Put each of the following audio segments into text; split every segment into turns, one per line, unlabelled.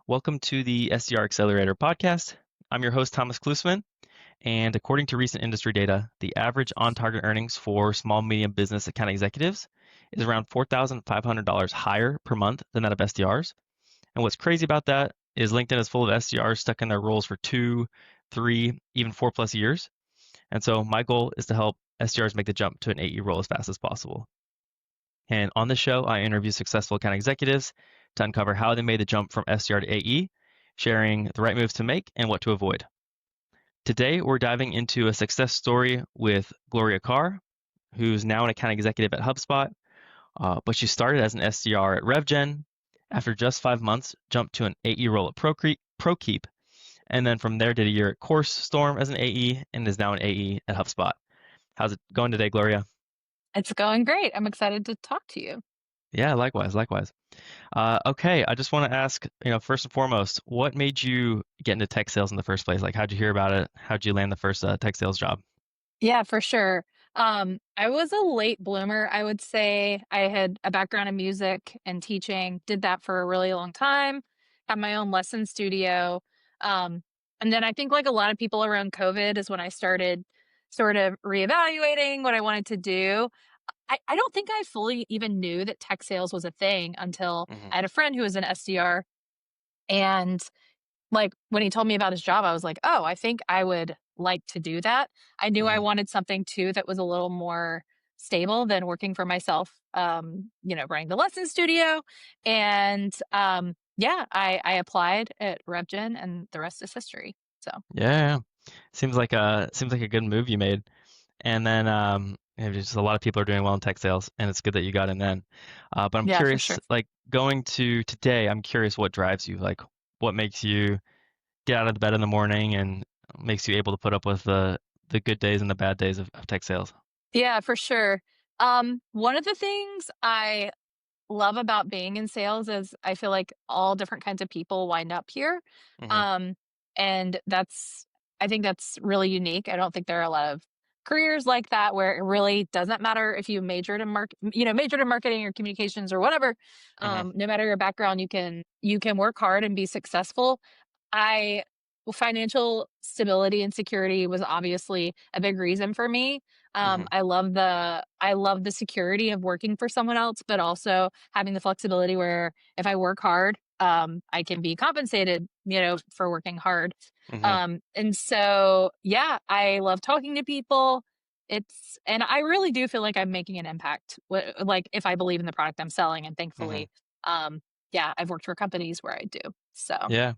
Welcome to the SDR Accelerator Podcast. I'm your host, Thomas Klusman, and according to recent industry data, the average on-target earnings for small medium business account executives is around $4,500 higher per month than that of SDRs. And what's crazy about that is LinkedIn is full of SDRs stuck in their roles for 2, 3, even 4+ years. And so my goal is to help SDRs make the jump to an AE role as fast as possible. And on this show, I interview successful account executives to uncover how they made the jump from SDR to AE, sharing the right moves to make and what to avoid. Today, we're diving into a success story with Gloria Carr, who's now an account executive at HubSpot, but she started as an SDR at RevGen. After just 5 months, jumped to an AE role at ProKeep, and then from there did a year at CourseStorm as an AE and is now an AE at HubSpot. How's it going today, Gloria?
It's going great. I'm excited to talk to you.
Yeah, likewise. Okay, I just want to ask, first and foremost, what made you get into tech sales in the first place? Like, how'd you hear about it? How'd you land the first tech sales job?
Yeah, for sure. I was a late bloomer. I would say I had a background in music and teaching, did that for a really long time, had my own lesson studio. And then I think, like a lot of people around COVID, is when I started sort of reevaluating what I wanted to do. I don't think I fully even knew that tech sales was a thing until
Hmm.
I had a friend who was an SDR. And like, when he told me about his job, I was like, "Oh, I think I would like to do that." I knew I
Hmm.
wanted something too that was a little more stable than working for myself, running the lesson studio. And, yeah, I applied at RevGen, and the rest is history. So,
Yeah, seems like a good move you made. And then just a lot of people are doing well in tech sales, and it's good that you got in then. But I'm
yeah, for
curious,
sure.
like going to today, I'm curious what drives you, like what makes you get out of the bed in the morning and makes you able to put up with the good days and the bad days of tech sales.
Yeah, for sure. One of the things I love about being in sales is I feel like all different kinds of people wind up here.
Hmm.
Um, and I think that's really unique. I don't think there are a lot of careers like that where it really doesn't matter if you majored in marketing or communications or whatever.
Hmm.
No matter your background, you can work hard and be successful. I Financial stability and security was obviously a big reason for me.
Hmm.
I love the security of working for someone else, but also having the flexibility where if I work hard, I can be compensated, for working hard.
Hmm.
And so, yeah, I love talking to people. And I really do feel like I'm making an impact, like if I believe in the product I'm selling. And
Hmm.
thankfully, yeah, I've worked for companies where I do. So,
Yeah,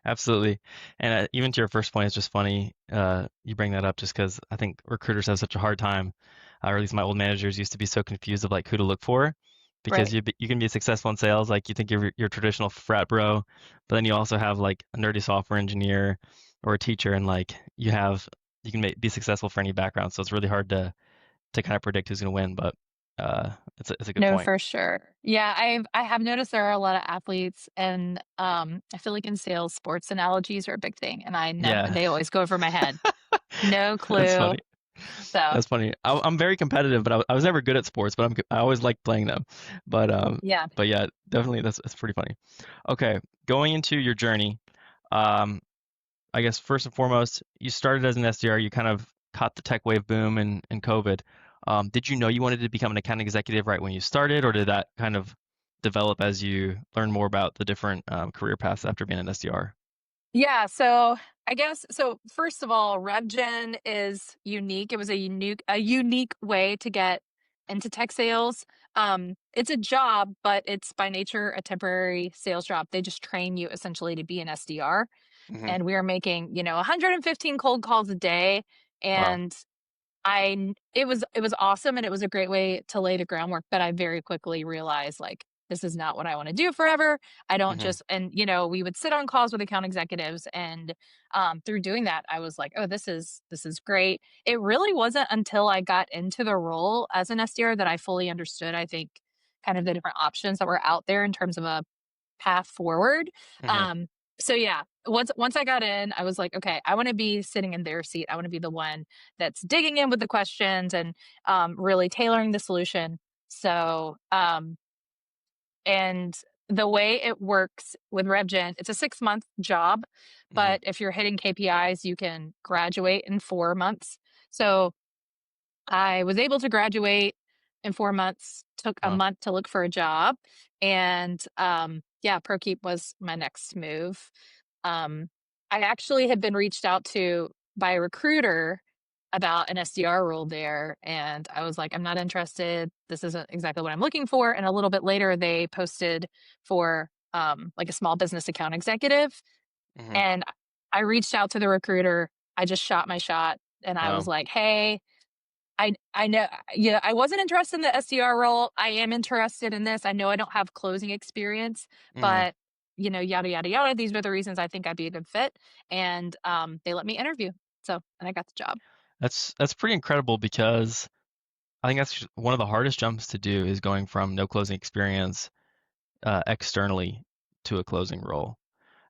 absolutely. And even to your first point, it's just funny you bring that up just because I think recruiters have such a hard time, or at least my old managers used to be so confused of like who to look for, because
right.
you can be successful in sales, like you think you're your traditional frat bro, but then you also have like a nerdy software engineer or a teacher, and like you can be successful for any background. So it's really hard to kind of predict who's going to win, but it's a good
No,
point.
for sure. Yeah, I have noticed there are a lot of athletes, and I feel like in sales, sports analogies are a big thing, and
Yeah,
they always go over my head. No
that's
clue.
funny.
So,
That's funny. I'm very competitive, but I was never good at sports, but I always liked playing them. But um,
yeah.
but yeah, definitely that's pretty funny. Okay, going into your journey, um, I guess first and foremost, you started as an SDR. You kind of caught the tech wave boom in COVID. Did you know you wanted to become an account executive right when you started, or did that kind of develop as you learned more about the different career paths after being an SDR?
Yeah, so I guess so first of all, RevGen is unique. It was a unique way to get into tech sales. It's a job, but it's by nature a temporary sales job. They just train you essentially to be an SDR.
Hmm.
And we were making, 115 cold calls a day.
Wow.
And it was awesome, and it was a great way to lay the groundwork, but I very quickly realized, like, this is not what I want to do forever. I don't
Hmm.
just and we would sit on calls with account executives, and through doing that, I was like, "Oh, this is great." It really wasn't until I got into the role as an SDR that I fully understood, I think, kind of the different options that were out there in terms of a path forward.
Hmm.
Um, so yeah, once I got in, I was like, okay, I want to be sitting in their seat. I want to be the one that's digging in with the questions and really tailoring the solution. So and the way it works with RevGen, it's a 6-month job,
Mm-hmm.
but if you're hitting KPIs, you can graduate in 4 months. So I was able to graduate in 4 months, took a
Wow.
month to look for a job, and yeah, ProKeep was my next move. Um, I actually had been reached out to by a recruiter about an SDR role there, and I was like, I'm not interested. This isn't exactly what I'm looking for. And a little bit later, they posted for like a small business account executive,
Mm-hmm.
and I reached out to the recruiter. I just shot my shot, and I was
Wow.
like, hey, I know, yeah, I wasn't interested in the SDR role. I am interested in this. I know I don't have closing experience,
Mm-hmm.
but yada yada yada. These are the reasons I think I'd be a good fit, and they let me interview. So, and I got the job.
That's pretty incredible because I think that's one of the hardest jumps to do is going from no closing experience externally to a closing role.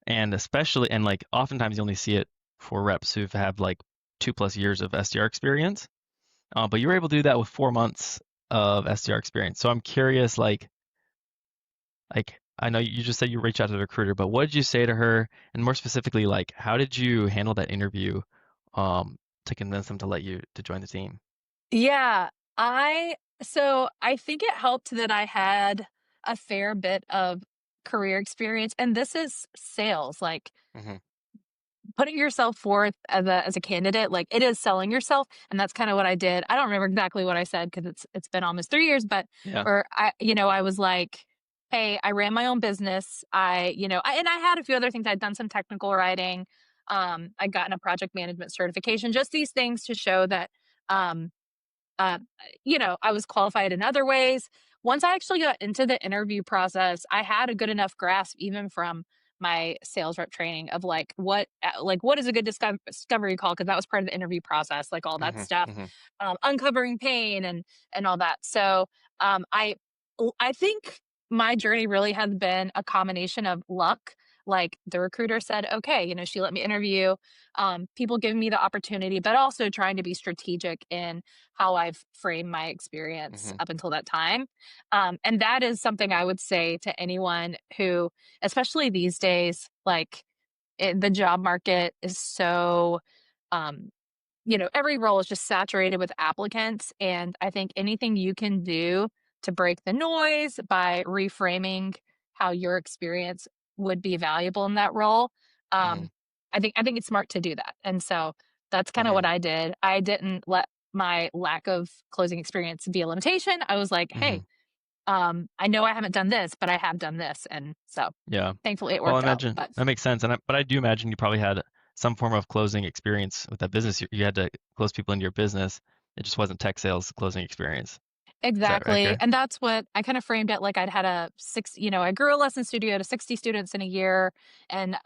And especially, and like oftentimes you only see it for reps who have like 2+ years of SDR experience. But you were able to do that with 4 months of SDR experience. So I'm curious, like I know you just said you reached out to the recruiter, but what did you say to her? And more specifically, like how did you handle that interview um, to convince them to let you to join the team?
Yeah, I I think it helped that I had a fair bit of career experience, and this is sales. Like,
Hmm.
putting yourself forth as a candidate, like, it is selling yourself, and that's kinda what I did. I don't remember exactly what I said because it's been almost 3 years, but
Yeah.
or I was like, "Hey, I ran my own business." And I had a few other things. I'd done some technical writing. I'd gotten a project management certification, just these things to show that, um, uh, I was qualified in other ways. Once I actually got into the interview process, I had a good enough grasp, even from my sales rep training, of like what is a good discovery call, because that was part of the interview process, like all that
Hmm.
stuff,
Hmm.
uncovering pain and all that. So um, I I think my journey really has been a combination of luck. Like, the recruiter said, okay, she let me interview. People giving me the opportunity, but also trying to be strategic in how I've framed my experience
Hmm.
up until that time. And that is something I would say to anyone who, especially these days, like, the job market is so, um, every role is just saturated with applicants. And I think anything you can do to break the noise by reframing how your experience would be valuable in that role,
Hmm.
um, I think it's smart to do that. And so that's kind of
Hmm.
what I did. I didn't let my lack of closing experience be a limitation. I was like,
Hmm.
hey, I know I haven't done this, but I have done this. And so
Yeah.
thankfully it
Well, I
worked out.
imagine
But
that makes sense, but I do imagine you probably had some form of closing experience with that business. You had to close people into your business. It just wasn't tech sales closing experience. Is that
exactly,
accurate?
and that's what I kinda framed it like. I grew a lesson studio to 60 students in a year, and,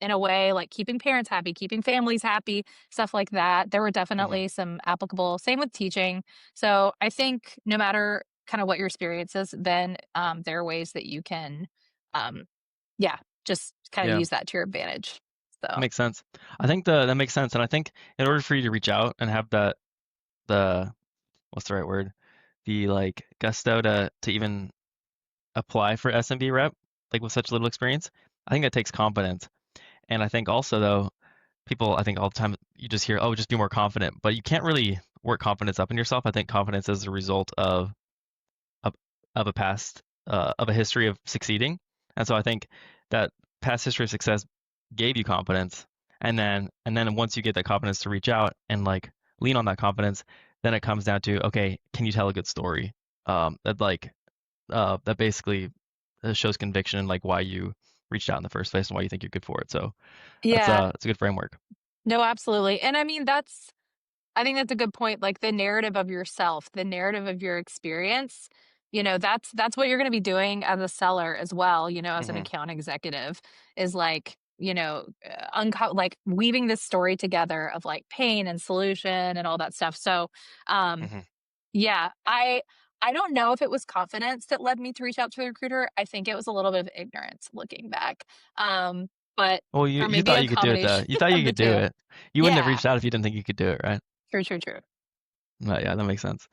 in a way, like, keeping parents happy, keeping families happy, stuff like that. There were
Hmm.
definitely some applicable, same with teaching. So, I think no matter kinda what your experience is, then, there are ways that you can, um, yeah, just kinda
Yeah,
use that to your advantage.
that
So
makes sense. I think that makes sense, and I think in order for you to reach out and have the what's the right word? The like gusto to even apply for SMB rep, like with such little experience, I think that takes confidence. And I think also though, people I think all the time you just hear, oh, just be more confident, but you can't really work confidence up in yourself. I think confidence is a result of, of a past of a history of succeeding. And so I think that past history of success gave you confidence. And then once you get that confidence to reach out and like lean on that confidence, then it comes down to, okay, can you tell a good story? That basically shows conviction and like why you reached out in the first place and why you think you're good for it. So
yeah.
that's a good framework.
No, absolutely, and I mean, I think that's a good point. Like, the narrative of yourself, the narrative of your experience, that's what you're going to be doing as a seller as well, as an
Hmm.
account executive, is like, like weaving this story together of like pain and solution and all that stuff. So, um,
Hmm.
yeah, I don't know if it was confidence that led me to reach out to the recruiter. I think it was a little bit of ignorance looking back. Um, but
Well,
or
you
maybe
thought
a
you could do it though.
combination
You thought you
of the
could do
two.
it. You wouldn't have
Yeah,
reached out if you didn't think you could do it, right?
true, true, true.
But yeah, that makes sense.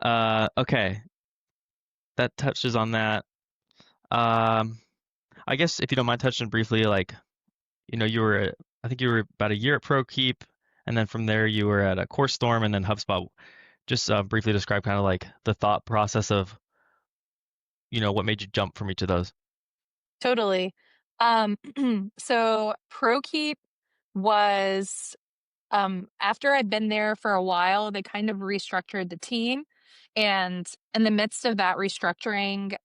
Okay, that touches on that. Um, I guess if you don't mind touching briefly, like, I think you were about a year at ProKeep, and then from there you were at a CourseStorm and then HubSpot. Just briefly describe kind of like the thought process of, what made you jump from each of those.
Totally. Um, so ProKeep was after I'd been there for a while, they kind of restructured the team. And in the midst of that restructuring,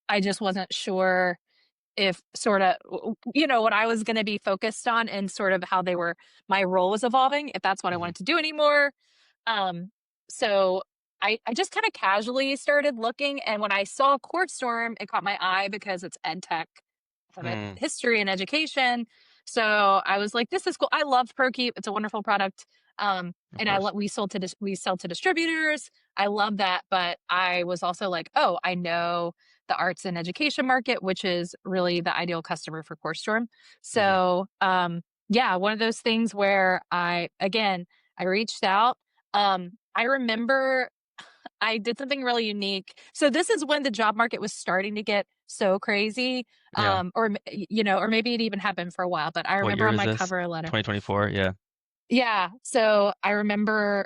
I just wasn't sure if sort of, what I was going to be focused on and sort of how my role was evolving, if that's what I
Hmm.
wanted to do anymore. Um, so I just kind of casually started looking. And when I saw CourseStorm, it caught my eye because it's ed tech. I have a
Hmm.
history in education. So I was like, this is cool. I love ProKeep. It's a wonderful product.
Of
And
course.
we sell to distributors. I love that. But I was also like, oh, I know the arts and education market, which is really the ideal customer for CourseStorm.
Hmm.
So yeah, one of those things where I reached out. I remember I did something really unique. So this is when the job market was starting to get so crazy.
Yeah.
Or maybe it even happened for a while, but I
What
remember
year
on
was
my
this?
cover letter.
2024. Yeah.
Yeah. So I remember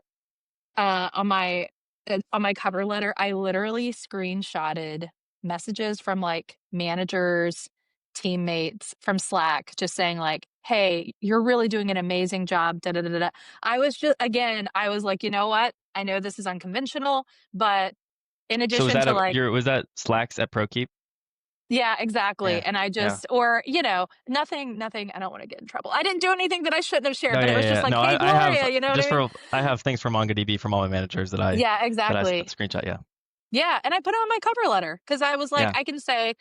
on my cover letter, I literally screenshotted messages from like managers, teammates from Slack, just saying like, "Hey, you're really doing an amazing job." Da da da da. I was like, you know what? I know this is unconventional, but in
So was
addition
that
to like,
was that Slacks at ProKeep?
yeah, exactly.
Yeah.
And I
Yeah.
just, or, nothing, I don't want to get in trouble. I didn't do anything that I shouldn't have shared,
No,
but it
yeah,
was
yeah,
just
yeah.
like,
No,
hey,
I have
Gloria, you know what I mean?
I have things from MongoDB from all my managers
Yeah,
that I
exactly.
screenshot. Yeah.
Yeah, and I put it on my cover letter because I was like,
Yeah.
I can say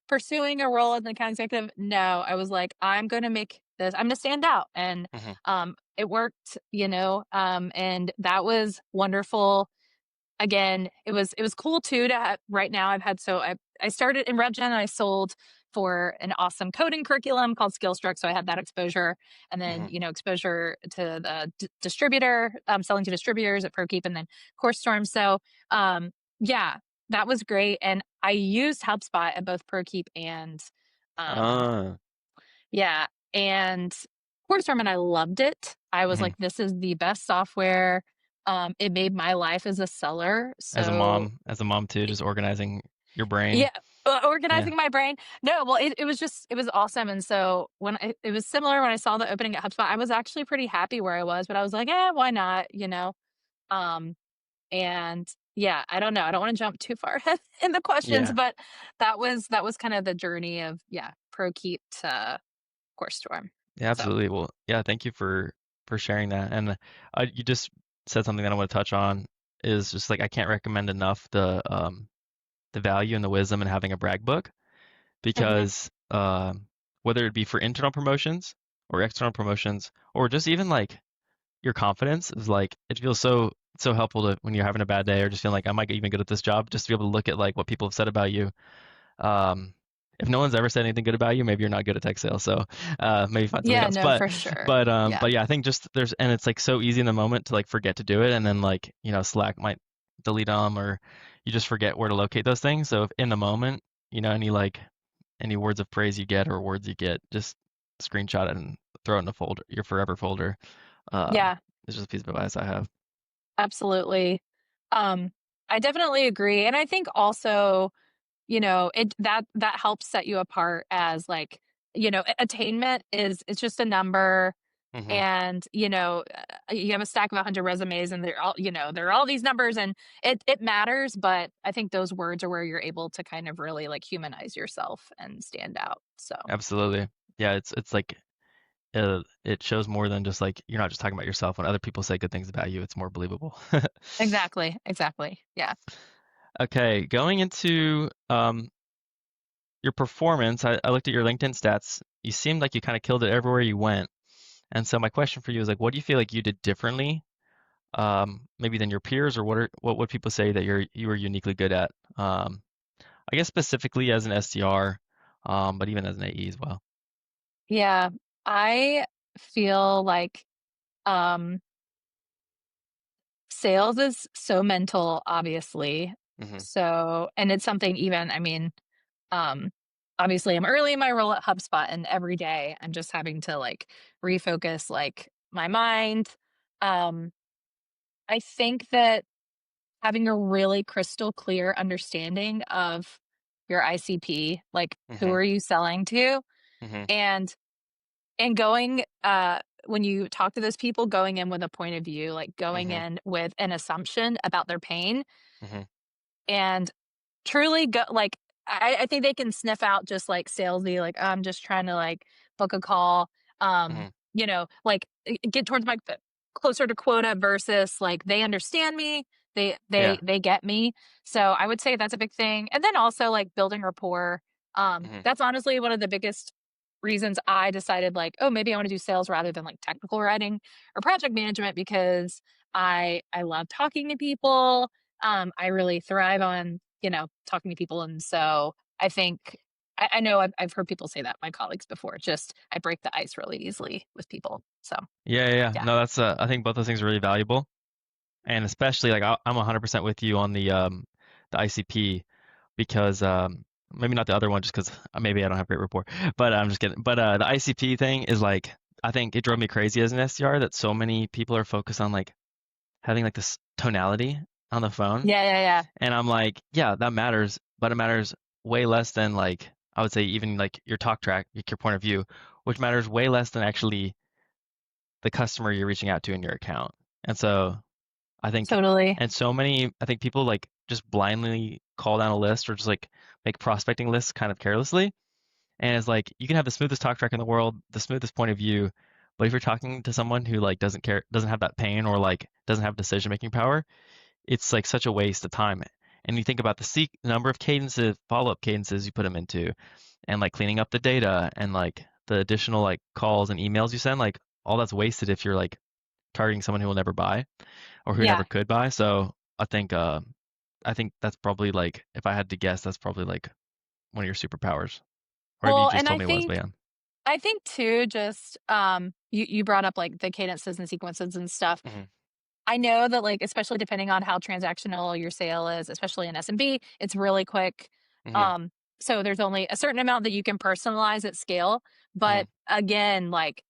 pursuing a role as an account executive. No, I was like, I'm gonna stand out. And
Hmm.
it worked, and that was wonderful. Again, it was cool too to have, right now I started in RevGen and I sold for an awesome coding curriculum called SkillStruct. So I had that exposure and then,
Hmm.
exposure to the distributor, selling to distributors at ProKeep and then CourseStorm. So yeah, that was great. And I used HubSpot at both ProKeep and um
Uh,
yeah, and CourseStorm, and I loved it. I was
hmm.
like, this is the best software. It made my life as a seller. So
As a mom too, just organizing your brain.
yeah,
Yeah.
organizing my brain. No, well, it was awesome. And so it was similar when I saw the opening at HubSpot, I was actually pretty happy where I was, but I was like, why not? Um, and yeah, I don't know. I don't want to jump too far ahead in the questions,
Yeah.
but that was kind of the journey of ProKeep to CourseStorm.
Yeah,
So
absolutely. Well, yeah, thank you for sharing that. And you just said something that I want to touch on is just like I can't recommend enough the value and the wisdom in having a brag book
mhm.
because whether it be for internal promotions or external promotions or just even like your confidence is like it feels so helpful to when you're having a bad day or just feeling like I might get even good at this job just to be able to look at like what people have said about you. um if no one's ever said anything good about you, maybe you're not good at tech sales. So maybe find something
Yeah,
else.
no, for sure. Yeah.
But yeah, I think just there's and it's like so easy in the moment to like forget to do it, and then like Slack might delete them or you just forget where to locate those things. So if in the moment, any words of praise you get or words you get, just screenshot it and throw it in a folder, your forever folder. Um,
Yeah,
it's just a piece of advice I have.
absolutely. Um, I definitely agree. And I think also, that helps set you apart as like, attainment is it's just a number.
Hmm.
And you have a stack of 100 resumes and there are all these numbers and it matters, but I think those words are where you're able to kind of really like humanize yourself and stand out. So
Absolutely. Yeah, it's like it shows more than just like you're not just talking about yourself. When other people say good things about you, it's more believable.
exactly, yeah.
Okay, going into your performance, I looked at your LinkedIn stats. You seemed like you kind of killed it everywhere you went. And so my question for you is like, what do you feel like you did differently, maybe than your peers, or what would people say that you were uniquely good at? I guess specifically as an SDR, but even as an AE as well.
Yeah, I feel like um sales is so mental, obviously.
Mhm.
So, and it's something even, I mean, um, obviously I'm early in my role at HubSpot and every day I'm just having to like refocus like my mind. Um, I think that having a really crystal clear understanding of your ICP, like who
Mhm.
are you selling to?
Mhm.
And going, when you talk to those people, going in with a point of view, like going
Mhm.
in with an assumption about their pain
Mhm.
and truly go like, I think they can sniff out just, like, salesy, like, "I'm just trying to, like, book a call,"
Mhm.
like, get towards my closer to quota versus, like, they understand me,
Yeah.
they get me. So, I would say that's a big thing, and then also, like, building rapport.
Mhm.
That's honestly one of the biggest reasons I decided, like, "Oh, maybe I wanna do sales rather than, like, technical writing or project management," because I love talking to people. I really thrive on, talking to people. And so I think I know I've heard people say that, my colleagues before, just I break the ice really easily with people. So
Yeah, yeah, yeah.
yeah.
No, that's I think both those things are really valuable, and especially like I'm 100% with you on the ICP because maybe not the other one just because maybe I don't have great rapport, but I'm just kidding. But the ICP thing is like I think it drove me crazy as an SDR that so many people are focused on like having like this tonality on the phone,
Yeah, yeah, yeah.
and I'm like, yeah, that matters, but it matters way less than like I would say even like your talk track, like your point of view, which matters way less than actually the customer you're reaching out to in your account. And so I think,
Totally.
and so many, I think people like just blindly call down a list or just like make prospecting lists kind of carelessly. And it's like you can have the smoothest talk track in the world, the smoothest point of view, but if you're talking to someone who like doesn't care, doesn't have that pain or like doesn't have decision making power, it's like such a waste of time. And you think about the number of cadences, follow-up cadences you put them into, and like cleaning up the data and like the additional like calls and emails you send, like all that's wasted if you're like targeting someone who will never buy or who never
Yeah.
could buy. So I think that's probably like if I had to guess, that's probably like one of your superpowers. Or maybe you
Well,
just
and
told me it was, but yeah.
I think too, just you brought up like the cadences and sequences and stuff.
Hmm.
I know that, like, especially depending on how transactional your sale is, especially in SMB, it's really quick.
Hmm.
Um, so there's only a certain amount that you can personalize at scale.
Hmm.
But again, like,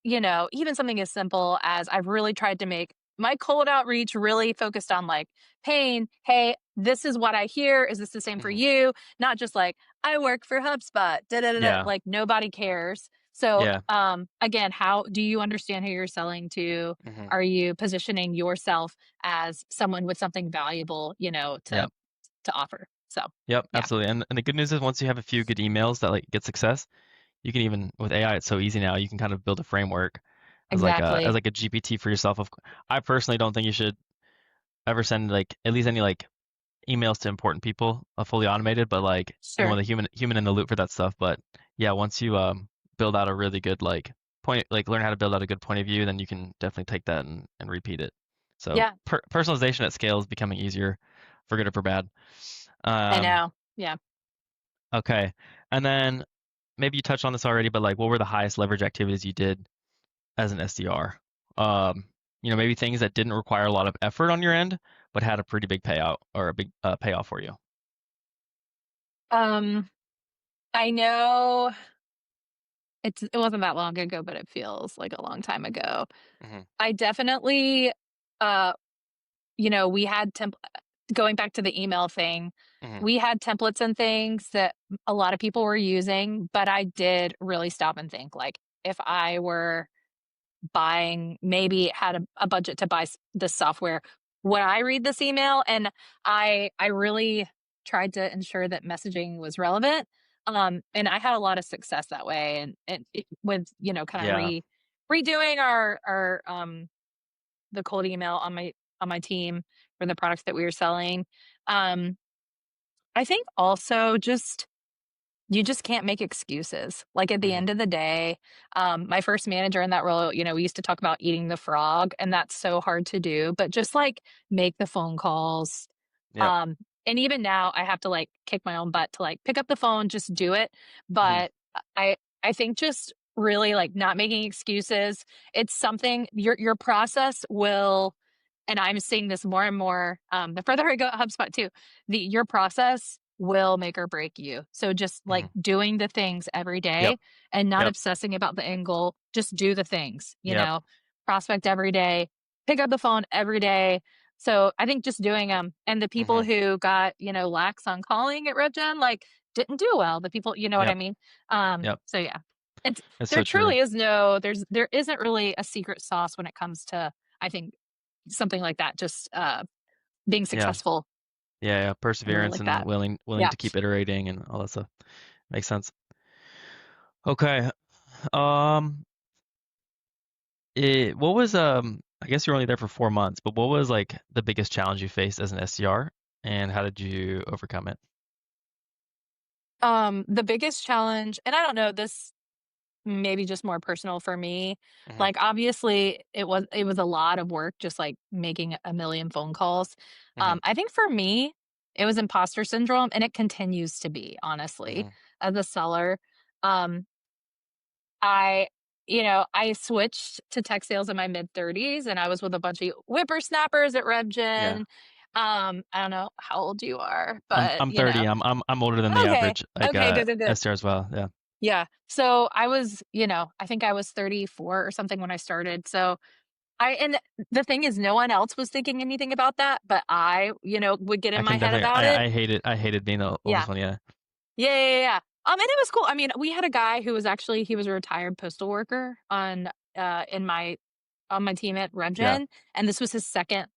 even something as simple as I've really tried to make my cold outreach really focused on like pain. Hey, this is what I hear. Is this the same for
Hmm.
you? Not just like, I work for HubSpot. Da, da, da, da.
Yeah.
Like nobody cares. So,
Yeah.
again, how do you understand who you're selling to?
Hmm.
Are you positioning yourself as someone with something valuable,
Yeah.
to offer? So,
Yep,
yeah,
absolutely. And the good news is once you have a few good emails that like get success, you can even with AI, it's so easy now. You can kind of build a framework as
exactly.
like a GPT for yourself. I personally don't think you should ever send like at least any like emails to important people fully automated, but like you
Sure.
want a human in the loop for that stuff. But yeah, once you build out a really good like point like learn how to build out a good point of view, then you can definitely take that and repeat it. So
Yeah,
personalization at scale is becoming easier for good or for bad.
I
Um,
know. Yeah.
okay. And then maybe you touched on this already, but like what were the highest leverage activities you did as an SDR? Um, maybe things that didn't require a lot of effort on your end, but had a pretty big payout or a big payoff for you.
Um, I know it wasn't that long ago, but it feels like a long time ago.
Hmm.
I definitely, uh, we had going back to the email thing,
Hmm.
we had templates and things that a lot of people were using, but I did really stop and think, like, if I were buying, maybe had a budget to buy this software, would I read this email? And I really tried to ensure that messaging was relevant. And I had a lot of success that way, with kind of
Yeah.
redoing our the cold email on my team for the products that we were selling. Um, I think also just you just can't make excuses. Like at the
Hmm.
end of the day, my first manager in that role, we used to talk about eating the frog, and that's so hard to do, but just like make the phone calls.
Yep.
Um, and even now I have to like kick my own butt to like pick up the phone, just do it.
Hmm.
But I think just really like not making excuses. It's something your process will and I'm seeing this more and more, the further I go at HubSpot too, your process will make or break you. So just like
Hmm.
doing the things every
Yep.
day and not
Yep.
obsessing about the end goal, just do the things,
Yep.
prospect every day, pick up the phone every day. So I think just doing them, and the people
Hmm.
who got, lax on calling at RevGen, like didn't do well. The people, you know what I
Yep.
mean?
Yep.
So yeah, it's,
That's
there
so true.
truly is there isn't really a secret sauce when it comes to, I think, something like that. Just being
Yeah.
successful.
Yeah. Yeah.
I really
Perseverance
like
and
that.
willing
Yeah.
to keep iterating and all that stuff. Makes sense. Okay. Um, what was I guess you were only there for 4 months, but what was like the biggest challenge you faced as an SDR, and how did you overcome it?
The biggest challenge, and I don't know, this maybe just more personal for me.
Hmm.
Like obviously it was a lot of work just like making a million phone calls.
Hmm.
I think for me it was imposter syndrome, and it continues to be, honestly,
Hmm.
as a seller. Um I I switched to tech sales in my mid-30s, and I was with a bunch of whippersnappers at
Yeah.
RevGen. I don't know how old you are,
I'm
but
I'm 30. I'm older than the
okay.
average like
Okay, good, good, good.
SDR as well. Yeah.
Yeah. So I was, I think I was 34 or something when I started. So and the thing is, no one else was thinking anything about that, but I, would get in
I
my
can
head
definitely
about it.
I hated being the
Yeah.
oldest one. Yeah.
Yeah, yeah, yeah, yeah. And it was cool. I mean, we had a guy who was actually, he was a retired postal worker in my on my team at
Yeah.
RevGen, and this was his second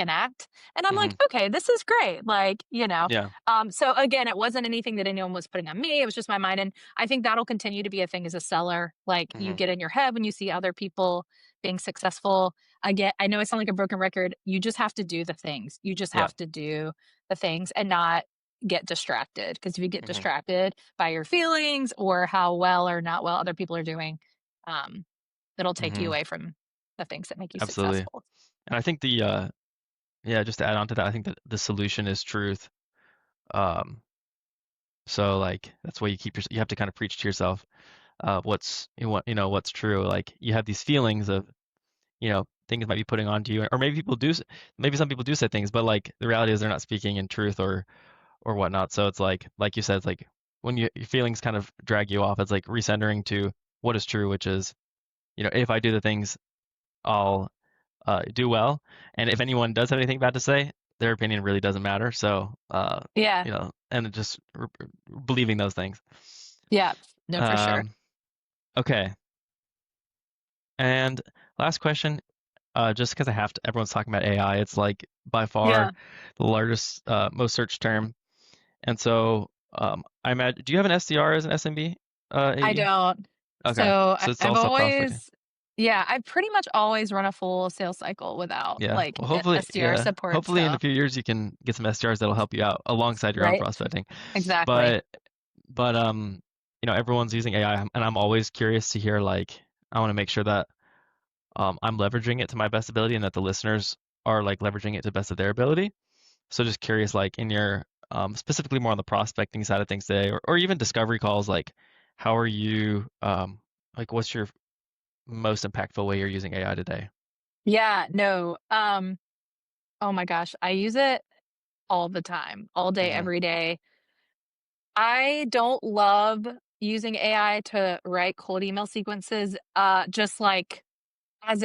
act. And I'm
Hmm.
like, okay, this is great. Like,
Yeah.
So again, it wasn't anything that anyone was putting on me. It was just my mind. And I think that'll continue to be a thing as a seller. Like you
Hmm.
get in your head when you see other people being successful. I know I sound like a broken record. You just have to do the things. You just
Yeah.
have to do the things and not get distracted. Because if you get
Hmm.
distracted by your feelings or how well or not well other people are doing, um, that'll take you
Hmm.
away from the things that make you
Absolutely.
successful.
And I think yeah, just to add on to that, I think that the solution is truth. Um, so like that's why you have to kind of preach to yourself what's what's true. Like you have these feelings of things might be putting onto you, or maybe maybe some people do say things, but like the reality is they're not speaking in truth or whatnot. So it's like you said, it's like when your feelings kind of drag you off, it's like recentering to what is true, which is, if I do the things, I'll do well. And if anyone does have anything bad to say, their opinion really doesn't matter. So,
Yeah.
and just believing those things.
Yeah. No, for sure.
Um, okay. And last question, just because I have to, everyone's talking about AI. It's like by far
Yeah.
the largest, most searched term. And so, I imagine, do you have an SDR as an SMB,
I
AE?
don't.
Okay.
So
So it's
I've
also prospecting.
always, yeah, I've pretty much always run a full sales cycle without
Yeah.
like
Well, hopefully,
SDR
yeah.
support
Hopefully in a
stuff,
few years you can get some SDRs that'll help you out alongside your own
right?
prospecting.
Exactly.
But but everyone's using AI, and I'm always curious to hear like I want to make sure that I'm leveraging it to my best ability and that the listeners are like leveraging it to the best of their ability. So just curious, like in your specifically more on the prospecting side of things today, or even discovery calls, like how are you like what's your most impactful way you're using AI today?
Yeah. No. Oh my gosh, I use it all the time, all day,
Hmm.
every day. I don't love using AI to write cold email sequences. Just like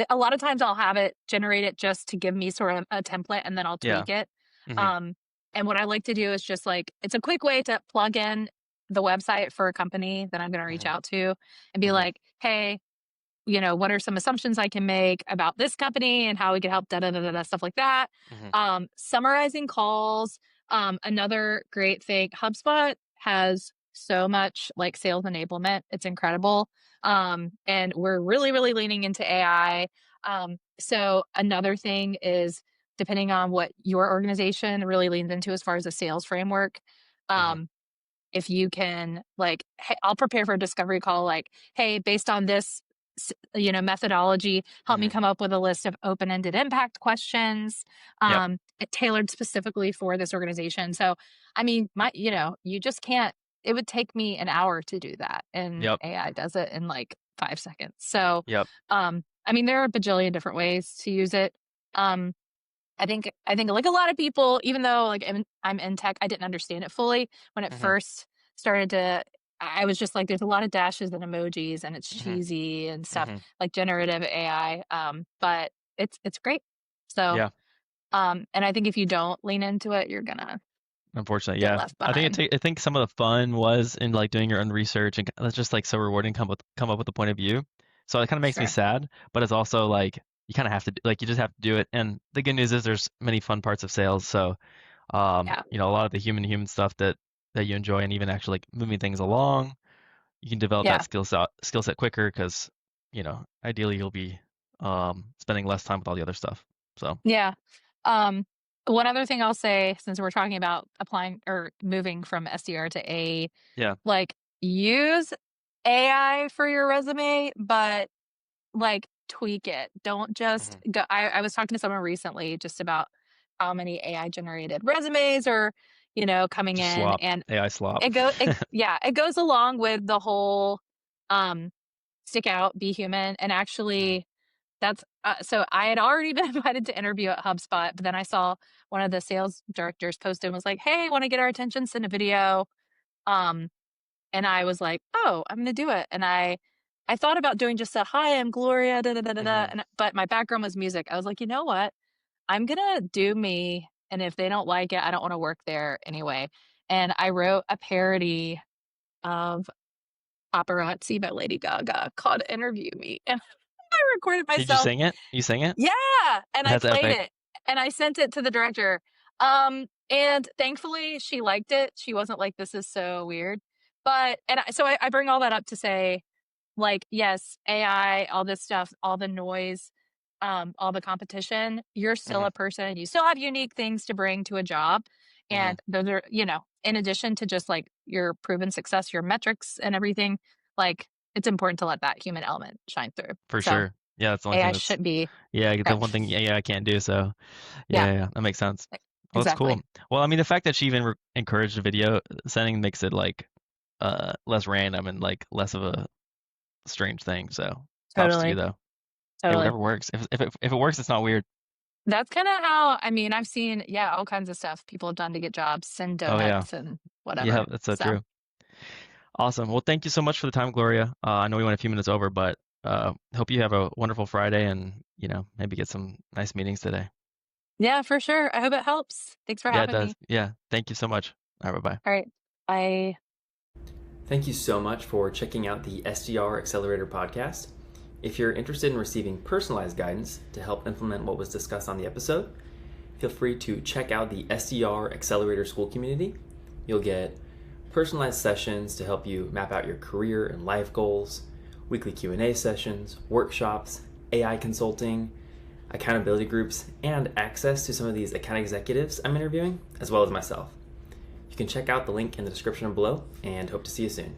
a lot of times I'll have it generate it just to give me sort of a template, and then I'll
Yeah.
tweak it.
Hmm.
Um, and what I like to do is just like, it's a quick way to plug in the website for a company that I'm going to reach
Hmm.
out to and be
Hmm.
like, hey, what are some assumptions I can make about this company and how we can help, da da da da, stuff like that.
Hmm.
Summarizing calls. Another great thing, HubSpot has so much like sales enablement. It's incredible. And we're really, really leaning into AI. So another thing is, depending on what your organization really leans into as far as a sales framework,
Hmm.
um, if you can like, hey, I'll prepare for a discovery call, like, hey, based on this methodology, help me
Hmm.
come up with a list of open-ended impact questions,
Yep.
tailored specifically for this organization. So I mean, you just can't, it would take me an hour to do that, and
Yep.
AI does it in like 5 seconds. So
Yep.
I mean, there are a bajillion different ways to use it. I think like a lot of people, even though like I'm in tech, I didn't understand it fully when it
Hmm.
first started to. I was just like, there's a lot of dashes and emojis, and it's
Hmm.
cheesy and stuff
Hmm.
like generative AI. But it's great. So,
Yeah.
and I think if you don't lean into it, you're gonna
Unfortunately,
get
yeah.
left
I think
behind.
I think some of the fun was in like doing your own research, and that's just like so rewarding. Come up with a point of view. So it kind of makes me
Sure.
sad, but it's also like you kind of have to like you just have to do it. And the good news is there's many fun parts of sales. So
Yeah.
a lot of the human stuff that you enjoy, and even actually like moving things along, you can develop that
Yeah.
skill set quicker because ideally you'll be spending less time with all the other stuff. So
Yeah. Um, One other thing I'll say, since we're talking about applying or moving from SDR to A,
yeah.
like use AI for your resume, but like tweak it. Don't just
Hmm.
go. I was talking to someone recently just about how many AI generated resumes are, coming
Just
in,
slop,
and
AI slop.
it goes along with the whole um stick out, be human, and
Mhm.
actually that's so I had already been invited to interview at HubSpot, but then I saw one of the sales directors post and was like, "Hey, want to get our attention? Send a video." Um, and I was like, "Oh, I'm gonna do it." And I thought about doing just a "Hi, I'm Gloria," da da da da da,
Mhm.
but my background was music. I was like, you know what? I'm gonna do me, and if they don't like it, I don't want to work there anyway. And I wrote a parody of "Paparazzi" by Lady Gaga called "Interview Me," and I recorded
Did you
myself.
sing it? You sang it?
Yeah, and I
That's
played
epic.
it, and I sent it to the director. And thankfully she liked it. She wasn't like, "This is so weird." But I bring all that up to say, like, yes, AI, all this stuff, all the noise, all the competition, you're still
Mhm.
a person. You still have unique things to bring to a job.
Mhm.
And those are, in addition to just like your proven success, your metrics and everything, like it's important to let that human element shine through.
For
So
sure. Yeah, that's the only
AI
thing that's
shouldn't be
yeah, the
right.
one thing AI can't do. So
Yeah,
that makes sense. Well, that's
exactly.
cool. Well, I mean, the fact that she even encouraged video sending makes it like less random and like less of a strange thing. So props to you
Totally.
though. Hey,
Totally.
whatever works. If it works, it's not weird.
That's kind of how, I mean, I've seen, yeah, all kinds of stuff people have done to get jobs, send
Oh yeah.
donuts and
Yeah,
whatever.
that's so
So,
true. Awesome. Well, thank you so much for the time, Gloria. I know we went a few minutes over, but hope you have a wonderful Friday and, maybe get some nice meetings today.
yeah, for sure. I hope it helps. Thanks for
Yeah, it
having
does.
me.
Yeah. Thank you so much. All right, bye-bye.
All right. Bye.
Thank you so much for checking out the SDR Accelerator Podcast. If you're interested in receiving personalized guidance to help implement what was discussed on the episode, feel free to check out the SDR Accelerator School community. You'll get personalized sessions to help you map out your career and life goals, weekly Q&A sessions, workshops, AI consulting, accountability groups, and access to some of these account executives I'm interviewing, as well as myself. You can check out the link in the description below and hope to see you soon.